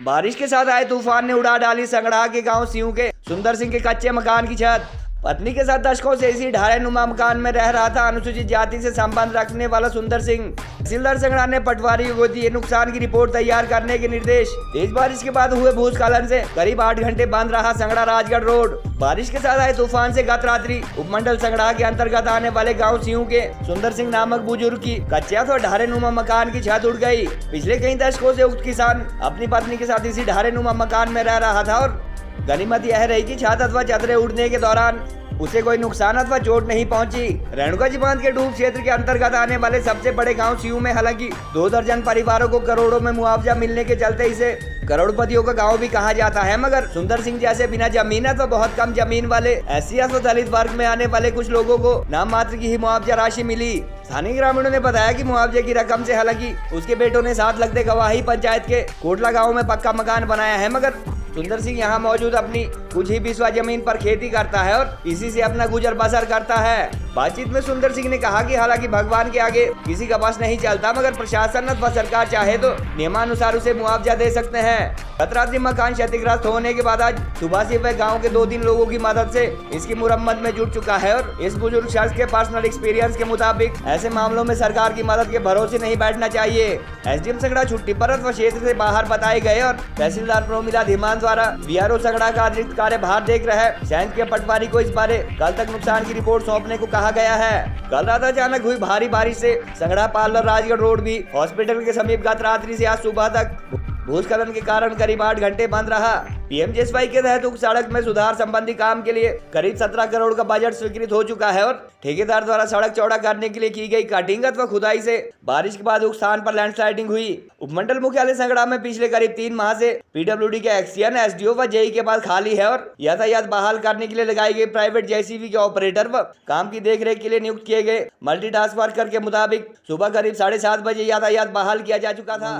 बारिश के साथ आए तूफान ने उड़ा डाली संगड़ा के गांव सियूं के सुंदर सिंह के कच्चे मकान की छत। पत्नी के साथ दशकों से इसी ढारेनुमा मकान में रह रहा था अनुसूचित जाति से संबंध रखने वाला सुंदर सिंह। तहसीलदार संगड़ा ने पटवारी को दिए नुकसान की रिपोर्ट तैयार करने के निर्देश। तेज बारिश के बाद हुए भूस्खलन से करीब 8 घंटे बंद रहा संगड़ा राजगढ़ रोड। बारिश के साथ आए तूफान से गत रात्रि उपमंडल संगड़ा के अंतर्गत आने वाले गाँव सियूं के सुंदर सिंह नामक बुजुर्ग की कच्चे और ढारेनुमा मकान की छत उड़ गयी। पिछले कई दशकों से उक्त किसान अपनी पत्नी के साथ इसी ढारेनुमा मकान में रह रहा था और गनीमत यह रही कि छत अथवा चदरें उड़ने के दौरान उसे कोई नुकसान अथवा चोट नहीं पहुंची। रेणुकाजी बांध के डूब क्षेत्र के अंतर्गत आने वाले सबसे बड़े गांव सियूं में हालांकि 2 दर्जन परिवारों को करोड़ों में मुआवजा मिलने के चलते इसे करोड़पतियों का गांव भी कहा जाता है, मगर सुंदर सिंह जैसे बिना जमीन अथवा बहुत कम जमीन वाले SC अथवा दलित वर्ग में आने वाले कुछ लोगों को नाम मात्र की ही मुआवजा राशि मिली। स्थानीय ग्रामीणों ने बताया कि मुआवजे की रकम से हालांकि उसके बेटों ने साथ लगते गवाही पंचायत के कोटला गाँव में पक्का मकान बनाया है, मगर सुंदर सिंह यहाँ मौजूद अपनी कुछ ही बिस्वा जमीन पर खेती करता है और इसी से अपना गुजर बसर करता है। बातचीत में सुंदर सिंह ने कहा कि हालांकि भगवान के आगे किसी का बस नहीं चलता, मगर प्रशासन अथवा सरकार चाहे तो नियमानुसार उसे मुआवजा दे सकते हैं। गत रात्रि मकान क्षतिग्रस्त होने के बाद आज सुबह से वह गाँव के 2-3 लोगों की मदद से इसकी मुरम्मत में जुट चुका है और इस बुजुर्ग शख्स के पर्सनल एक्सपीरियंस के मुताबिक ऐसे मामलों में सरकार की मदद के भरोसे नहीं बैठना चाहिए। SDM संगड़ा छुट्टी पर अथवा क्षेत्र से बाहर बताए गए और तहसीलदार प्रोमिला धीमान द्वारा VRO संगड़ा का अतिरिक्त कार्यभार देख रहे सैंज के पटवारी को इस बारे कल तक नुकसान की रिपोर्ट सौंपने को कहा गया है। कल रात अचानक हुई भारी बारिश से संगड़ा पार्लर राजगढ़ रोड भी हॉस्पिटल के समीप गत रात्रि से आज सुबह तक भूस्खलन के कारण करीब 8 घंटे बंद रहा। PMJSY के तहत उक्त सड़क में सुधार संबंधी काम के लिए करीब 17 करोड़ का बजट स्वीकृत हो चुका है और ठेकेदार द्वारा सड़क चौड़ा करने के लिए की गई कटिंग अथवा खुदाई से बारिश के बाद उक्त स्थान पर लैंडस्लाइडिंग हुई। उपमंडल मुख्यालय संगड़ा में पिछले करीब 3 माह से PWD के एक्सियन SDO व JE के बाद खाली है और यातायात बहाल करने के लिए लगाई गई प्राइवेट JCB के ऑपरेटर व काम की देखरेख के लिए नियुक्त किए गए मल्टीटास्क वर्कर के मुताबिक सुबह करीब 7:30 बजे यातायात बहाल किया जा चुका था।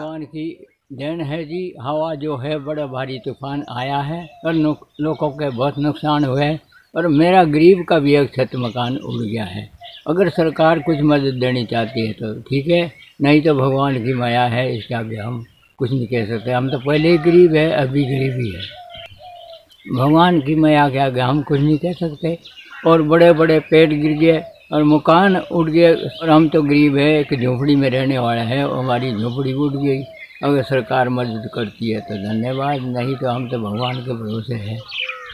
देन है जी, हवा जो है बड़ा भारी तूफान आया है और लोगों के बहुत नुकसान हुए हैं और मेरा गरीब का भी एक छत मकान उड़ गया है। अगर सरकार कुछ मदद देनी चाहती है तो ठीक है, नहीं तो भगवान की माया है, इसका भी हम कुछ नहीं कह सकते। हम तो पहले ही गरीब है, अभी गरीब ही है। भगवान की माया के आगे हम कुछ नहीं कह सकते। और बड़े बड़े पेड़ गिर गए और मकान उड़ गए और हम तो गरीब है, एक झोपड़ी में रहने वाला है, हमारी झोपड़ी उड़ गई। अगर सरकार मदद करती है तो धन्यवाद, नहीं तो हम तो भगवान के भरोसे हैं।